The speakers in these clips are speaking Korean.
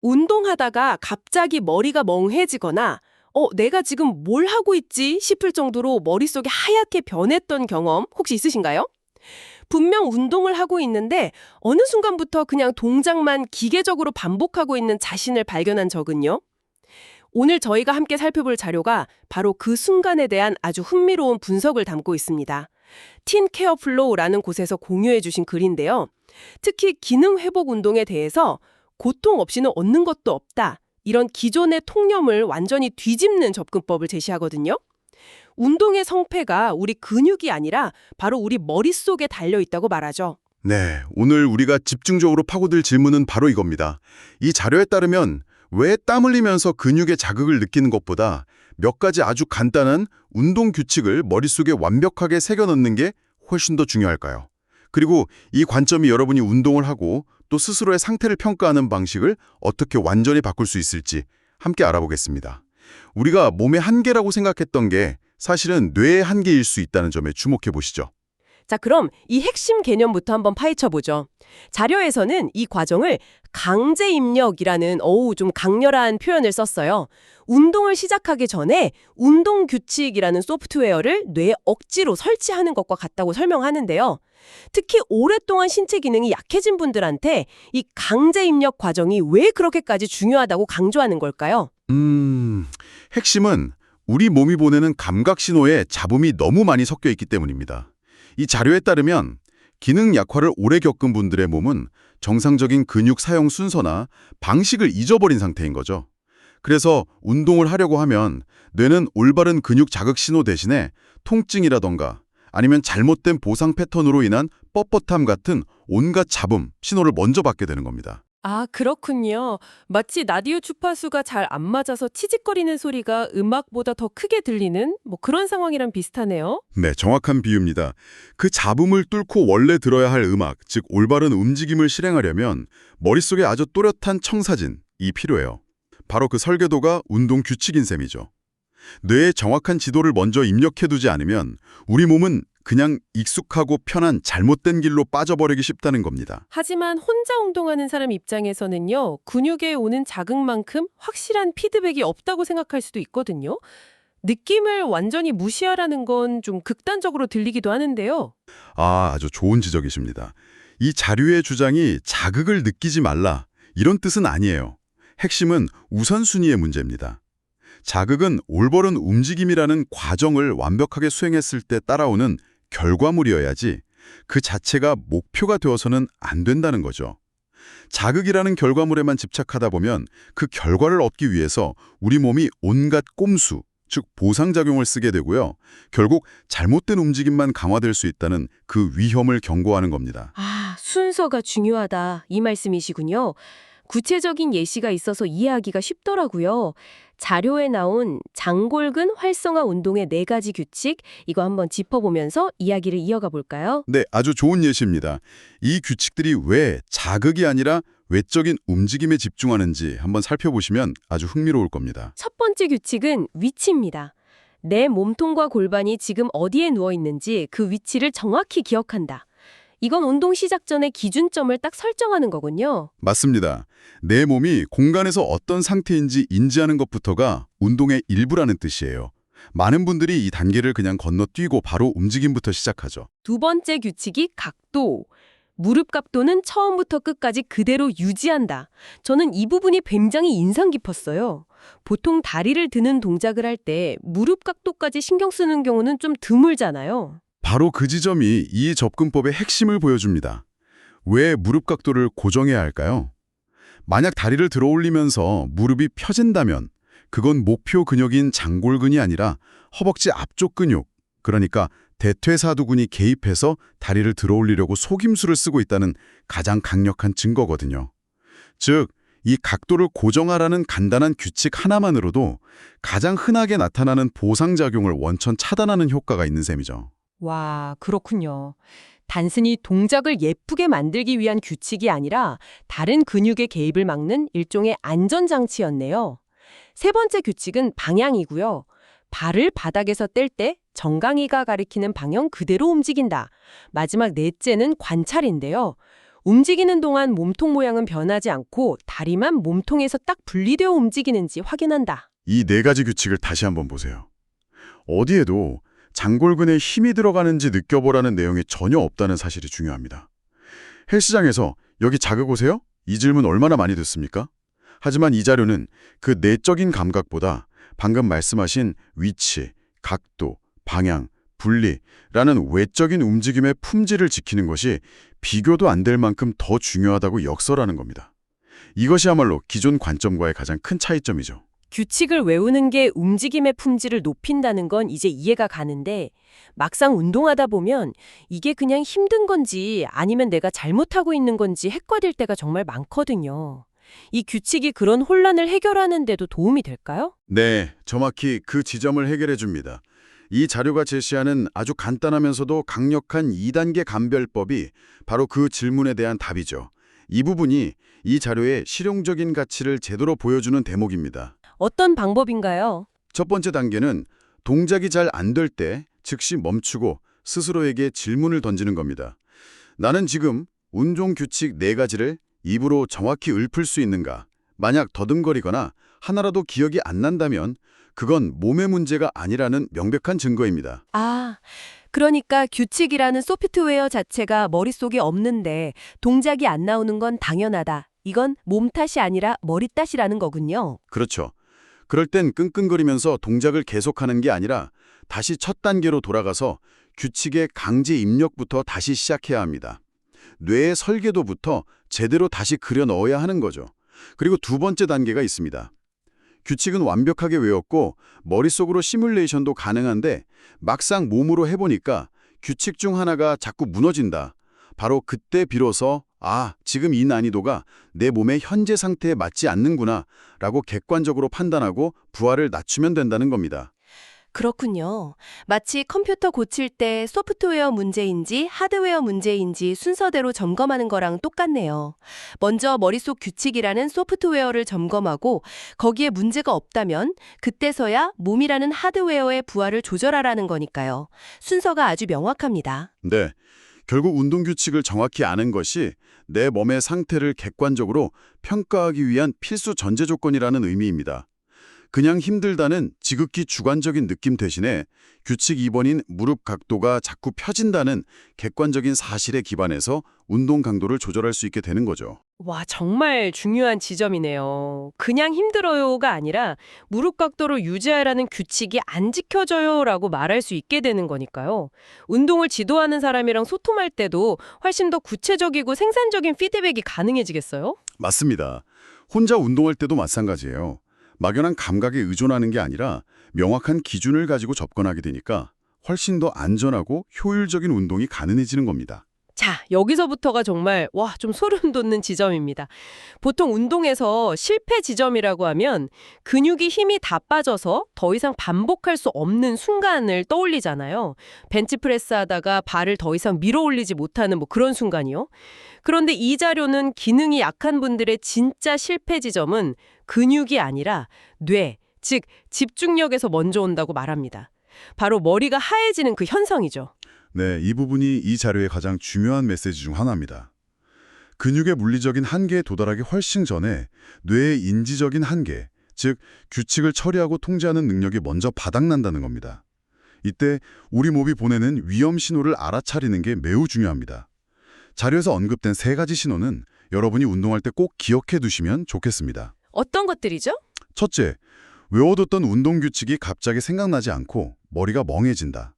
운동하다가 갑자기 머리가 멍해지거나 내가 지금 뭘 하고 있지 싶을 정도로 머릿속이 하얗게 변했던 경험 혹시 있으신가요? 분명 운동을 하고 있는데 어느 순간부터 그냥 동작만 기계적으로 반복하고 있는 자신을 발견한 적은요? 오늘 저희가 함께 살펴볼 자료가 바로 그 순간에 대한 아주 흥미로운 분석을 담고 있습니다. 틴 케어 플로우라는 곳에서 공유해 주신 글인데요. 특히 기능 회복 운동에 대해서 고통 없이는 얻는 것도 없다. 이런 기존의 통념을 완전히 뒤집는 접근법을 제시하거든요. 운동의 성패가 우리 근육이 아니라 바로 우리 머릿속에 달려 있다고 말하죠. 네, 오늘 우리가 집중적으로 파고들 질문은 바로 이겁니다. 이 자료에 따르면 왜 땀 흘리면서 근육의 자극을 느끼는 것보다 몇 가지 아주 간단한 운동 규칙을 머릿속에 완벽하게 새겨 넣는 게 훨씬 더 중요할까요? 그리고 이 관점이 여러분이 운동을 하고 또 스스로의 상태를 평가하는 방식을 어떻게 완전히 바꿀 수 있을지 함께 알아보겠습니다. 우리가 몸의 한계라고 생각했던 게 사실은 뇌의 한계일 수 있다는 점에 주목해 보시죠. 자, 그럼 이 핵심 개념부터 한번 파헤쳐보죠. 자료에서는 이 과정을 강제 입력이라는 좀 강렬한 표현을 썼어요. 운동을 시작하기 전에 운동 규칙이라는 소프트웨어를 뇌에 억지로 설치하는 것과 같다고 설명하는데요. 특히 오랫동안 신체 기능이 약해진 분들한테 이 강제 입력 과정이 왜 그렇게까지 중요하다고 강조하는 걸까요? 핵심은 우리 몸이 보내는 감각 신호에 잡음이 너무 많이 섞여 있기 때문입니다. 이 자료에 따르면 기능 약화를 오래 겪은 분들의 몸은 정상적인 근육 사용 순서나 방식을 잊어버린 상태인 거죠. 그래서 운동을 하려고 하면 뇌는 올바른 근육 자극 신호 대신에 통증이라던가 아니면 잘못된 보상 패턴으로 인한 뻣뻣함 같은 온갖 잡음, 신호를 먼저 받게 되는 겁니다. 아, 그렇군요. 마치 라디오 주파수가 잘 안 맞아서 치직거리는 소리가 음악보다 더 크게 들리는 그런 상황이랑 비슷하네요. 네, 정확한 비유입니다. 그 잡음을 뚫고 원래 들어야 할 음악, 즉 올바른 움직임을 실행하려면 머릿속에 아주 또렷한 청사진이 필요해요. 바로 그 설계도가 운동 규칙인 셈이죠. 뇌에 정확한 지도를 먼저 입력해두지 않으면 우리 몸은 그냥 익숙하고 편한 잘못된 길로 빠져버리기 쉽다는 겁니다. 하지만 혼자 운동하는 사람 입장에서는요, 근육에 오는 자극만큼 확실한 피드백이 없다고 생각할 수도 있거든요. 느낌을 완전히 무시하라는 건 좀 극단적으로 들리기도 하는데요. 아주 좋은 지적이십니다. 이 자료의 주장이 자극을 느끼지 말라, 이런 뜻은 아니에요. 핵심은 우선순위의 문제입니다. 자극은 올바른 움직임이라는 과정을 완벽하게 수행했을 때 따라오는 결과물이어야지 그 자체가 목표가 되어서는 안 된다는 거죠. 자극이라는 결과물에만 집착하다 보면 그 결과를 얻기 위해서 우리 몸이 온갖 꼼수, 즉 보상작용을 쓰게 되고요. 결국 잘못된 움직임만 강화될 수 있다는 그 위험을 경고하는 겁니다. 아, 순서가 중요하다. 이 말씀이시군요. 구체적인 예시가 있어서 이해하기가 쉽더라고요. 자료에 나온 장골근 활성화 운동의 4가지 규칙, 이거 한번 짚어보면서 이야기를 이어가 볼까요? 네, 아주 좋은 예시입니다. 이 규칙들이 왜 자극이 아니라 외적인 움직임에 집중하는지 한번 살펴보시면 아주 흥미로울 겁니다. 첫 번째 규칙은 위치입니다. 내 몸통과 골반이 지금 어디에 누워 있는지 그 위치를 정확히 기억한다. 이건 운동 시작 전에 기준점을 딱 설정하는 거군요. 맞습니다. 내 몸이 공간에서 어떤 상태인지 인지하는 것부터가 운동의 일부라는 뜻이에요. 많은 분들이 이 단계를 그냥 건너뛰고 바로 움직임부터 시작하죠. 두 번째 규칙이 각도. 무릎 각도는 처음부터 끝까지 그대로 유지한다. 저는 이 부분이 굉장히 인상 깊었어요. 보통 다리를 드는 동작을 할 때 무릎 각도까지 신경 쓰는 경우는 좀 드물잖아요. 바로 그 지점이 이 접근법의 핵심을 보여줍니다. 왜 무릎 각도를 고정해야 할까요? 만약 다리를 들어 올리면서 무릎이 펴진다면 그건 목표 근육인 장골근이 아니라 허벅지 앞쪽 근육, 그러니까 대퇴사두근이 개입해서 다리를 들어 올리려고 속임수를 쓰고 있다는 가장 강력한 증거거든요. 즉, 이 각도를 고정하라는 간단한 규칙 하나만으로도 가장 흔하게 나타나는 보상작용을 원천 차단하는 효과가 있는 셈이죠. 와, 그렇군요. 단순히 동작을 예쁘게 만들기 위한 규칙이 아니라 다른 근육의 개입을 막는 일종의 안전장치였네요. 세 번째 규칙은 방향이고요. 발을 바닥에서 뗄 때 정강이가 가리키는 방향 그대로 움직인다. 마지막 넷째는 관찰인데요. 움직이는 동안 몸통 모양은 변하지 않고 다리만 몸통에서 딱 분리되어 움직이는지 확인한다. 이 네 가지 규칙을 다시 한번 보세요. 어디에도 장골근에 힘이 들어가는지 느껴보라는 내용이 전혀 없다는 사실이 중요합니다. 헬스장에서 여기 자극 오세요? 이 질문 얼마나 많이 듣습니까? 하지만 이 자료는 그 내적인 감각보다 방금 말씀하신 위치, 각도, 방향, 분리라는 외적인 움직임의 품질을 지키는 것이 비교도 안 될 만큼 더 중요하다고 역설하는 겁니다. 이것이야말로 기존 관점과의 가장 큰 차이점이죠. 규칙을 외우는 게 움직임의 품질을 높인다는 건 이제 이해가 가는데 막상 운동하다 보면 이게 그냥 힘든 건지 아니면 내가 잘못하고 있는 건지 헷갈릴 때가 정말 많거든요. 이 규칙이 그런 혼란을 해결하는 데도 도움이 될까요? 네, 정확히 그 지점을 해결해 줍니다. 이 자료가 제시하는 아주 간단하면서도 강력한 2단계 감별법이 바로 그 질문에 대한 답이죠. 이 부분이 이 자료의 실용적인 가치를 제대로 보여주는 대목입니다. 어떤 방법인가요? 첫 번째 단계는 동작이 잘 안 될 때 즉시 멈추고 스스로에게 질문을 던지는 겁니다. 나는 지금 운동 규칙 4가지를 입으로 정확히 읊을 수 있는가? 만약 더듬거리거나 하나라도 기억이 안 난다면 그건 몸의 문제가 아니라는 명백한 증거입니다. 그러니까 규칙이라는 소프트웨어 자체가 머릿속에 없는데 동작이 안 나오는 건 당연하다. 이건 몸 탓이 아니라 머리 탓이라는 거군요. 그렇죠. 그럴 땐 끙끙거리면서 동작을 계속하는 게 아니라 다시 첫 단계로 돌아가서 규칙의 강제 입력부터 다시 시작해야 합니다. 뇌의 설계도부터 제대로 다시 그려 넣어야 하는 거죠. 그리고 두 번째 단계가 있습니다. 규칙은 완벽하게 외웠고 머릿속으로 시뮬레이션도 가능한데 막상 몸으로 해보니까 규칙 중 하나가 자꾸 무너진다. 바로 그때 비로소 지금 이 난이도가 내 몸의 현재 상태에 맞지 않는구나 라고 객관적으로 판단하고 부하를 낮추면 된다는 겁니다. 그렇군요. 마치 컴퓨터 고칠 때 소프트웨어 문제인지 하드웨어 문제인지 순서대로 점검하는 거랑 똑같네요. 먼저 머릿속 규칙이라는 소프트웨어를 점검하고 거기에 문제가 없다면 그때서야 몸이라는 하드웨어의 부하를 조절하라는 거니까요. 순서가 아주 명확합니다. 네, 결국 운동 규칙을 정확히 아는 것이 내 몸의 상태를 객관적으로 평가하기 위한 필수 전제 조건이라는 의미입니다. 그냥 힘들다는 지극히 주관적인 느낌 대신에 규칙 2번인 무릎 각도가 자꾸 펴진다는 객관적인 사실에 기반해서 운동 강도를 조절할 수 있게 되는 거죠. 와, 정말 중요한 지점이네요. 그냥 힘들어요가 아니라 무릎 각도를 유지하라는 규칙이 안 지켜져요라고 말할 수 있게 되는 거니까요. 운동을 지도하는 사람이랑 소통할 때도 훨씬 더 구체적이고 생산적인 피드백이 가능해지겠어요? 맞습니다. 혼자 운동할 때도 마찬가지예요. 막연한 감각에 의존하는 게 아니라 명확한 기준을 가지고 접근하게 되니까 훨씬 더 안전하고 효율적인 운동이 가능해지는 겁니다. 자, 여기서부터가 정말 좀 소름 돋는 지점입니다. 보통 운동에서 실패 지점이라고 하면 근육이 힘이 다 빠져서 더 이상 반복할 수 없는 순간을 떠올리잖아요. 벤치프레스 하다가 발을 더 이상 밀어 올리지 못하는 그런 순간이요. 그런데 이 자료는 기능이 약한 분들의 진짜 실패 지점은 근육이 아니라 뇌, 즉 집중력에서 먼저 온다고 말합니다. 바로 머리가 하얘지는 그 현상이죠. 네, 이 부분이 이 자료의 가장 중요한 메시지 중 하나입니다. 근육의 물리적인 한계에 도달하기 훨씬 전에 뇌의 인지적인 한계, 즉 규칙을 처리하고 통제하는 능력이 먼저 바닥난다는 겁니다. 이때 우리 몸이 보내는 위험 신호를 알아차리는 게 매우 중요합니다. 자료에서 언급된 3가지 신호는 여러분이 운동할 때 꼭 기억해 두시면 좋겠습니다. 어떤 것들이죠? 첫째, 외워뒀던 운동 규칙이 갑자기 생각나지 않고 머리가 멍해진다.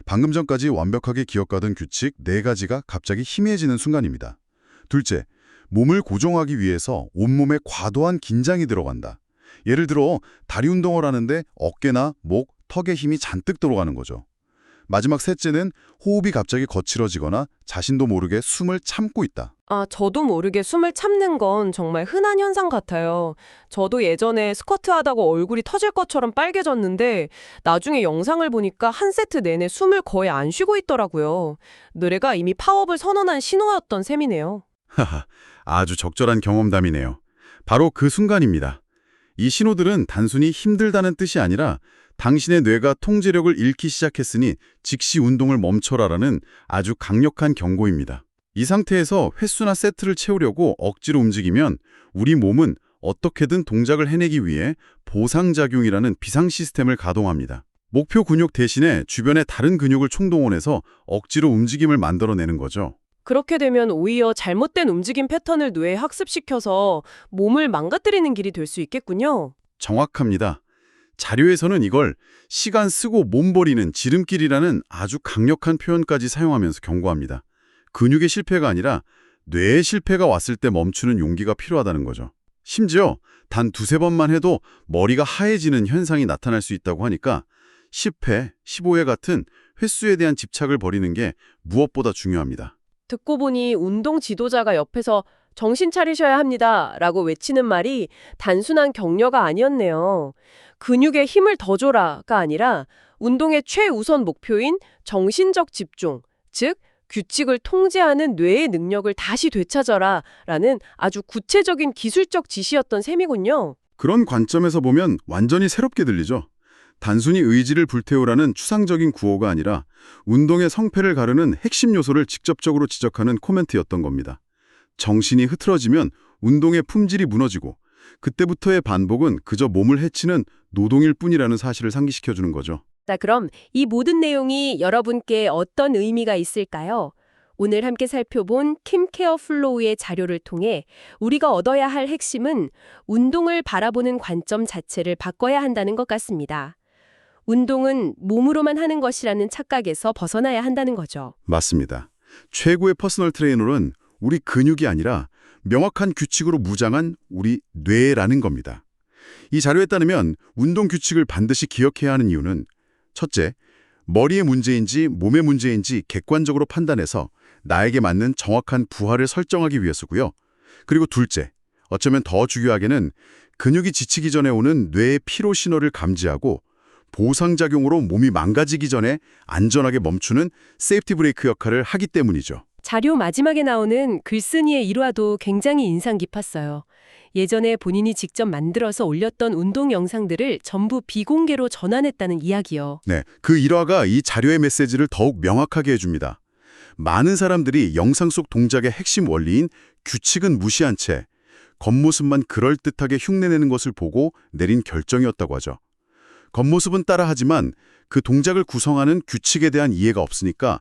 방금 전까지 완벽하게 기억하던 규칙 4가지가 갑자기 희미해지는 순간입니다. 둘째, 몸을 고정하기 위해서 온몸에 과도한 긴장이 들어간다. 예를 들어 다리 운동을 하는데 어깨나 목, 턱에 힘이 잔뜩 들어가는 거죠. 마지막 셋째는 호흡이 갑자기 거칠어지거나 자신도 모르게 숨을 참고 있다. 저도 모르게 숨을 참는 건 정말 흔한 현상 같아요. 저도 예전에 스쿼트 하다가 얼굴이 터질 것처럼 빨개졌는데 나중에 영상을 보니까 한 세트 내내 숨을 거의 안 쉬고 있더라고요. 뇌가 이미 파업을 선언한 신호였던 셈이네요. 하하, 아주 적절한 경험담이네요. 바로 그 순간입니다. 이 신호들은 단순히 힘들다는 뜻이 아니라 당신의 뇌가 통제력을 잃기 시작했으니 즉시 운동을 멈춰라라는 아주 강력한 경고입니다. 이 상태에서 횟수나 세트를 채우려고 억지로 움직이면 우리 몸은 어떻게든 동작을 해내기 위해 보상작용이라는 비상 시스템을 가동합니다. 목표 근육 대신에 주변의 다른 근육을 총동원해서 억지로 움직임을 만들어내는 거죠. 그렇게 되면 오히려 잘못된 움직임 패턴을 뇌에 학습시켜서 몸을 망가뜨리는 길이 될 수 있겠군요. 정확합니다. 자료에서는 이걸 시간 쓰고 몸 버리는 지름길이라는 아주 강력한 표현까지 사용하면서 경고합니다. 근육의 실패가 아니라 뇌의 실패가 왔을 때 멈추는 용기가 필요하다는 거죠. 심지어 단 두세 번만 해도 머리가 하얘지는 현상이 나타날 수 있다고 하니까 10회, 15회 같은 횟수에 대한 집착을 버리는 게 무엇보다 중요합니다. 듣고 보니 운동 지도자가 옆에서 정신 차리셔야 합니다 라고 외치는 말이 단순한 격려가 아니었네요. 근육에 힘을 더 줘라가 아니라 운동의 최우선 목표인 정신적 집중, 즉 규칙을 통제하는 뇌의 능력을 다시 되찾아라 라는 아주 구체적인 기술적 지시였던 셈이군요. 그런 관점에서 보면 완전히 새롭게 들리죠. 단순히 의지를 불태우라는 추상적인 구호가 아니라 운동의 성패를 가르는 핵심 요소를 직접적으로 지적하는 코멘트였던 겁니다. 정신이 흐트러지면 운동의 품질이 무너지고 그때부터의 반복은 그저 몸을 해치는 노동일 뿐이라는 사실을 상기시켜주는 거죠. 자, 그럼 이 모든 내용이 여러분께 어떤 의미가 있을까요? 오늘 함께 살펴본 킴케어 플로우의 자료를 통해 우리가 얻어야 할 핵심은 운동을 바라보는 관점 자체를 바꿔야 한다는 것 같습니다. 운동은 몸으로만 하는 것이라는 착각에서 벗어나야 한다는 거죠. 맞습니다. 최고의 퍼스널 트레이너는 우리 근육이 아니라 명확한 규칙으로 무장한 우리 뇌라는 겁니다. 이 자료에 따르면 운동 규칙을 반드시 기억해야 하는 이유는 첫째, 머리의 문제인지 몸의 문제인지 객관적으로 판단해서 나에게 맞는 정확한 부하를 설정하기 위해서고요. 그리고 둘째, 어쩌면 더 중요하게는 근육이 지치기 전에 오는 뇌의 피로 신호를 감지하고 보상작용으로 몸이 망가지기 전에 안전하게 멈추는 세이프티 브레이크 역할을 하기 때문이죠. 자료 마지막에 나오는 글쓴이의 일화도 굉장히 인상 깊었어요. 예전에 본인이 직접 만들어서 올렸던 운동 영상들을 전부 비공개로 전환했다는 이야기요. 네, 그 일화가 이 자료의 메시지를 더욱 명확하게 해줍니다. 많은 사람들이 영상 속 동작의 핵심 원리인 규칙은 무시한 채 겉모습만 그럴듯하게 흉내내는 것을 보고 내린 결정이었다고 하죠. 겉모습은 따라하지만 그 동작을 구성하는 규칙에 대한 이해가 없으니까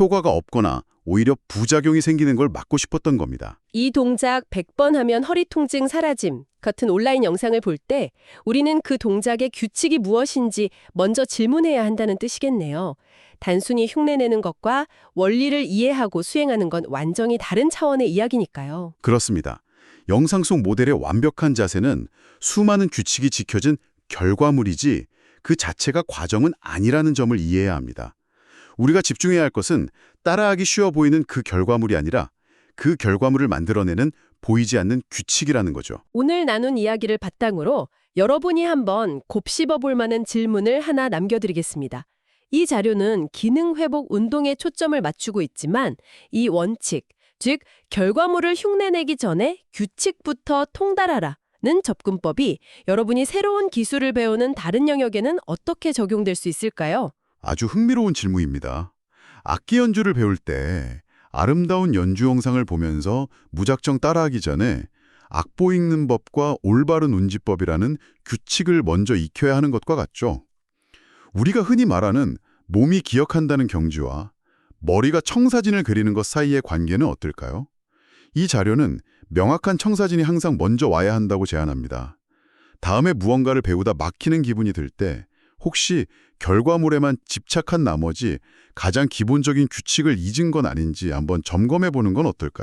효과가 없거나 오히려 부작용이 생기는 걸 막고 싶었던 겁니다. 이 동작 100번 하면 허리 통증 사라짐 같은 온라인 영상을 볼 때 우리는 그 동작의 규칙이 무엇인지 먼저 질문해야 한다는 뜻이겠네요. 단순히 흉내내는 것과 원리를 이해하고 수행하는 건 완전히 다른 차원의 이야기니까요. 그렇습니다. 영상 속 모델의 완벽한 자세는 수많은 규칙이 지켜진 결과물이지 그 자체가 과정은 아니라는 점을 이해해야 합니다. 우리가 집중해야 할 것은 따라하기 쉬워 보이는 그 결과물이 아니라 그 결과물을 만들어내는 보이지 않는 규칙이라는 거죠. 오늘 나눈 이야기를 바탕으로 여러분이 한번 곱씹어 볼 만한 질문을 하나 남겨드리겠습니다. 이 자료는 기능 회복 운동에 초점을 맞추고 있지만 이 원칙, 즉 결과물을 흉내내기 전에 규칙부터 통달하라 는 접근법이 여러분이 새로운 기술을 배우는 다른 영역에는 어떻게 적용될 수 있을까요? 아주 흥미로운 질문입니다. 악기 연주를 배울 때 아름다운 연주 영상을 보면서 무작정 따라하기 전에 악보 읽는 법과 올바른 운지법이라는 규칙을 먼저 익혀야 하는 것과 같죠. 우리가 흔히 말하는 몸이 기억한다는 경지와 머리가 청사진을 그리는 것 사이의 관계는 어떨까요? 이 자료는 명확한 청사진이 항상 먼저 와야 한다고 제안합니다. 다음에 무언가를 배우다 막히는 기분이 들 때 혹시 결과물에만 집착한 나머지 가장 기본적인 규칙을 잊은 건 아닌지 한번 점검해 보는 건 어떨까요?